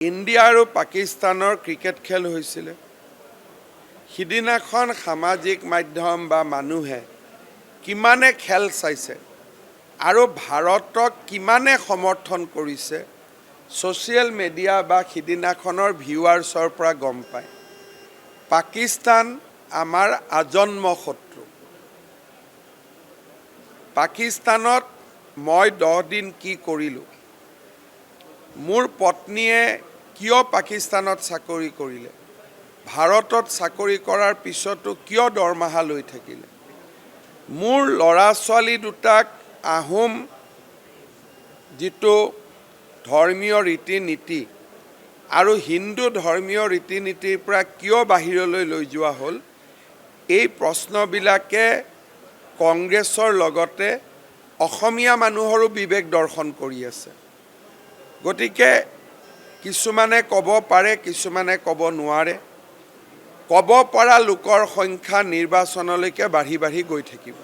India আৰু পাকিস্তানৰ cricket খেল হৈছিলে। সিদিনাখন সামাজিক মাধ্যম বা মানুহে কিমানে খেল চাইছে আৰু ভাৰতক কিমানে সমৰ্থন কৰিছে ছ'চিয়েল মিডিয়া বা সিদিনাখনৰ ভিউৱাৰ্ছৰ পৰা গম পায়। পাকিস্তান আমাৰ আজন্ম শত্ৰু। পাকিস্তানত মই 10 দিন কি কৰিলোঁ, মোৰ পত্নীয়ে কিয় পাকিস্তানত চাকৰি কৰিলে, ভাৰতত চাকৰি কৰাৰ পিছতো কিয় দৰমহা লৈ থাকিলে, মোৰ ল'ৰা ছোৱালী দুটাক আহোম যিটো ধৰ্মীয় ৰীতি নীতি আৰু হিন্দু ধৰ্মীয় ৰীতি নীতিৰ পৰা কিয় বাহিৰলৈ লৈ যোৱা হ'ল, এই প্ৰশ্নবিলাকে কংগ্ৰেছৰ লগতে অসমীয়া মানুহৰো বিবেক দৰ্শন কৰি আছে। গতিকে কিছুমানে ক'ব পাৰে, কিছুমানে ক'ব নোৱাৰে। ক'ব পৰা লোকৰ সংখ্যা নিৰ্বাচনলৈকে বাঢ়ি বাঢ়ি গৈ থাকিব।